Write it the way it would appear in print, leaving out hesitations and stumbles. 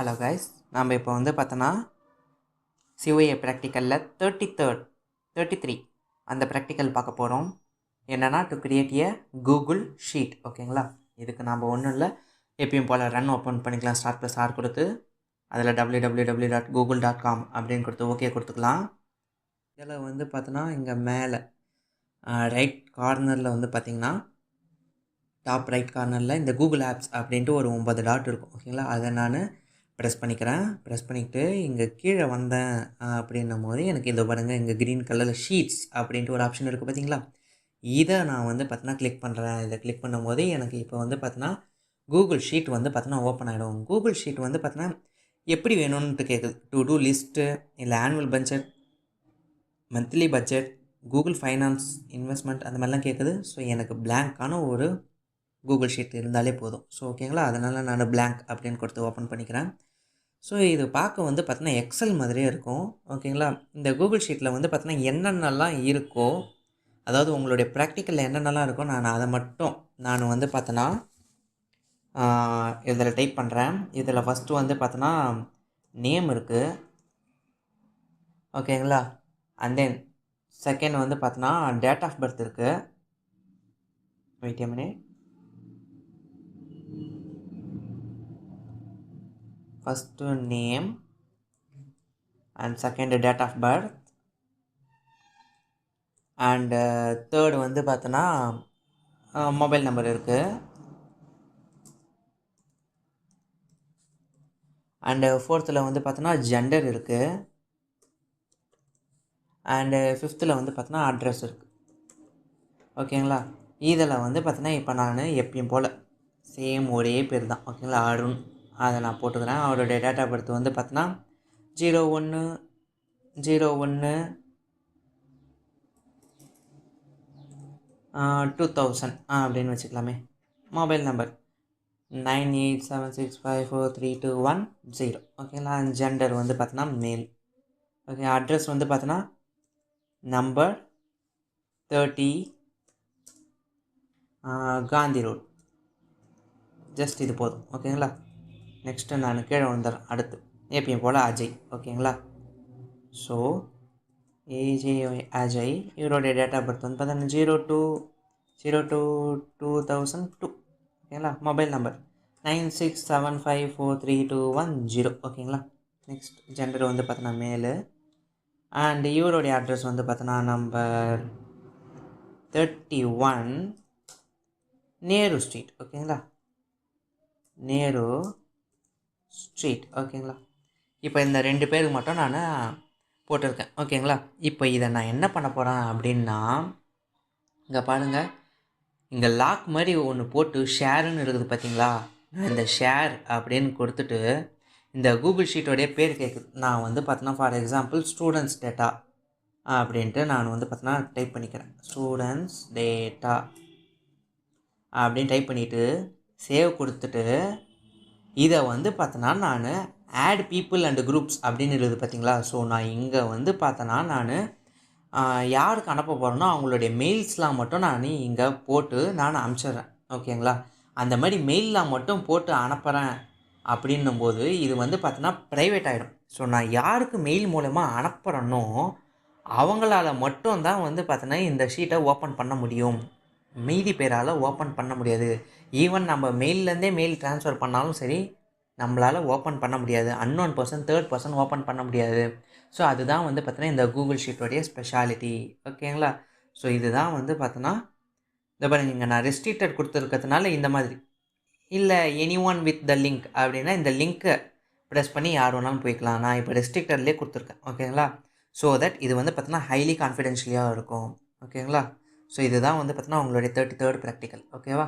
Hello guys, நம்ம இப்போ வந்து பார்த்தோன்னா சிஓஏ ப்ராக்டிக்கலில் 33 அந்த ப்ராக்டிக்கல் பார்க்க போகிறோம். என்னென்னா to create A Google sheet. ஓகேங்களா, இதுக்கு நம்ம ஒன்றும் இல்லை, எப்பயும் போல் ரன் ஓப்பன் பண்ணிக்கலாம். ஸ்டார்ட்+R கொடுத்து அதில் www.google.com அப்படின்னு கொடுத்து ஓகே கொடுத்துக்கலாம். இதில் வந்து பார்த்தோன்னா இங்கே மேலே ரைட் கார்னரில் வந்து பார்த்திங்கன்னா டாப் ரைட் கார்னரில் இந்த கூகுள் ஆப்ஸ் அப்படின்ட்டு ஒரு 9 டாட் இருக்கும். ஓகேங்களா, அதை நான் ப்ரெஸ் பண்ணிக்கிறேன். ப்ரெஸ் பண்ணிவிட்டு இங்கே கீழே வந்தேன் அப்படின்னும் போது எனக்கு இந்த பாருங்கள், இங்கே க்ரீன் கலரில் ஷீட்ஸ் அப்படின்ட்டு ஒரு ஆப்ஷன் இருக்குது பார்த்தீங்களா. இதை நான் வந்து பார்த்தீங்கன்னா கிளிக் பண்ணுறேன். இதை கிளிக் பண்ணும்போது எனக்கு இப்போ வந்து பார்த்தீங்கன்னா கூகுள் ஷீட் வந்து பார்த்தீங்கன்னா ஓப்பன் ஆகிடும். கூகுள் ஷீட் வந்து பார்த்தீங்கன்னா எப்படி வேணும்ன்ட்டு கேட்குது. டு டூ லிஸ்ட்டு, இல்லை annual budget, monthly budget, Google finance, investment, அந்த மாதிரிலாம் கேட்குது. ஸோ எனக்கு பிளாங்க்கான ஒரு கூகுள் ஷீட் இருந்தாலே போதும். ஸோ ஓகேங்களா, அதனால் நான் பிளாங்க் அப்படின்னு கொடுத்து ஓப்பன் பண்ணிக்கிறேன். ஸோ இது பார்க்க வந்து பார்த்தீங்கன்னா எக்ஸல் மாதிரியே இருக்கும். ஓகேங்களா, இந்த கூகுள் ஷீட்டில் வந்து பார்த்தீங்கன்னா என்னென்னலாம் இருக்கோ, அதாவது உங்களுடைய ப்ராக்டிக்கலில் என்னென்னலாம் இருக்கோ நான் அதை மட்டும் நான் வந்து பார்த்தோன்னா இதில் டைப் பண்ணுறேன். இதில் ஃபஸ்ட்டு வந்து பார்த்தோன்னா நேம் இருக்குது. ஓகேங்களா, அண்ட் தென் செகண்ட் வந்து பார்த்தோன்னா டேட் ஆஃப் பர்த் இருக்குது. Wait a minute. First name and second date of birth and third வந்து பார்த்தோன்னா மொபைல் நம்பர் இருக்குது. அண்டு ஃபோர்த்தில் வந்து பார்த்தோன்னா ஜெண்டர் இருக்குது. அண்டு ஃபிஃப்த்தில் வந்து பார்த்தோன்னா அட்ரஸ் இருக்குது. ஓகேங்களா, இதில் வந்து பார்த்தோன்னா இப்போ நான் எப்பயும் போல் சேம் ஒரே பேர் தான். ஓகேங்களா, அருண், அதை நான் போட்டுக்கிறேன். அவருடைய டேட் ஆஃப் பர்த் வந்து பார்த்தோன்னா 01/01/2000 அப்படின்னு வச்சுக்கலாமே. Mobile number 9876543210. ஓகேங்களா, ஜெண்டர் வந்து பார்த்தோன்னா மேல். ஓகே, அட்ரஸ் வந்து பார்த்தோன்னா நம்பர் 30 காந்தி ரோட். ஜஸ்ட் இது போதும். ஓகேங்களா, நெக்ஸ்ட்டு நான் கீழே வந்துடுறேன். அடுத்து எப்பயும் போல் அஜய். ஓகேங்களா, ஸோ அஜய், இவருடைய டேட் ஆஃப் பர்த் வந்து பார்த்தீங்கன்னா 02/02/2002. ஓகேங்களா, மொபைல் நம்பர் 9675432110. ஓகேங்களா, நெக்ஸ்ட் ஜெண்டர் வந்து பார்த்தோன்னா மேலு. அண்ட் இவருடைய அட்ரஸ் வந்து பார்த்தோன்னா நம்பர் 31 நேரு ஸ்ட்ரீட். ஓகேங்களா, நேரு ஸ்ட்ரீட். ஓகேங்களா, இப்போ இந்த 2 பேருக்கு மட்டும் நான் போட்டிருக்கேன். ஓகேங்களா, இப்போ இதை நான் என்ன பண்ண போகிறேன் அப்படின்னா, இங்கே பாருங்கள், இங்கே லாக் மாதிரி ஒன்று போட்டு ஷேருன்னு இருக்குது பார்த்தீங்களா. நான் இந்த ஷேர் அப்படின்னு கொடுத்துட்டு இந்த கூகுள் ஷீட்டோடைய பேர் கேட்குது. நான் வந்து பார்த்தோன்னா ஃபார் எக்ஸாம்பிள் ஸ்டூடெண்ட்ஸ் டேட்டா அப்படின்ட்டு நான் வந்து பார்த்தோன்னா டைப் பண்ணிக்கிறேன். ஸ்டூடெண்ட்ஸ் டேட்டா அப்படின்னு டைப் பண்ணிவிட்டு சேவ் கொடுத்துட்டு இதை வந்து பார்த்தோன்னா நான் ஆட் பீப்புள் அண்ட் குரூப்ஸ் அப்படின்னு இருக்குது பார்த்தீங்களா. ஸோ நான் இங்கே வந்து பார்த்தோன்னா நான் யாருக்கு அனுப்ப போகிறேனோ அவங்களுடைய மெயில்ஸ்லாம் மட்டும் நான் இங்கே போட்டு நான் அனுப்பிச்சிட்றேன். ஓகேங்களா, அந்த மாதிரி மெயிலெலாம் மட்டும் போட்டு அனுப்புகிறேன் அப்படின்னும்போது இது வந்து பார்த்தோன்னா ப்ரைவேட் ஆகிடும். ஸோ நான் யாருக்கு மெயில் மூலமா அனுப்புகிறேனோ அவங்களால மட்டும்தான் வந்து பார்த்தோன்னா இந்த ஷீட்டை ஓப்பன் பண்ண முடியும். மீதி பேரால் ஓப்பன் பண்ண முடியாது. ஈவன் நம்ம மெயிலேருந்தே மெயில் ட்ரான்ஸ்ஃபர் பண்ணாலும் சரி, நம்மளால் ஓப்பன் பண்ண முடியாது. Unknown person, third person open பண்ண முடியாது. ஸோ அதுதான் வந்து பார்த்தோன்னா இந்த கூகுள் ஷீட்டோடைய ஸ்பெஷாலிட்டி. ஓகேங்களா, ஸோ இதுதான் வந்து பார்த்தோன்னா இந்த பாருங்க, இங்கே நான் ரெஸ்ட்ரிக்டட் கொடுத்துருக்கிறதுனால இந்த மாதிரி, இல்லை any one with the link அப்படின்னா இந்த லிங்க்கை ப்ரெஸ் பண்ணி யார் வேணாலும் போய்க்கலாம். நான் இப்போ ரெஸ்ட்ரிக்டட்லேயே கொடுத்துருக்கேன். ஓகேங்களா, ஸோ தட் இது வந்து பார்த்தோன்னா ஹைலி கான்ஃபிடென்ஷியலாக இருக்கும். ஓகேங்களா, ஸோ இதுதான் வந்து பார்த்தோன்னா உங்களுடைய 33rd ப்ராக்டிக்கல். ஓகேவா.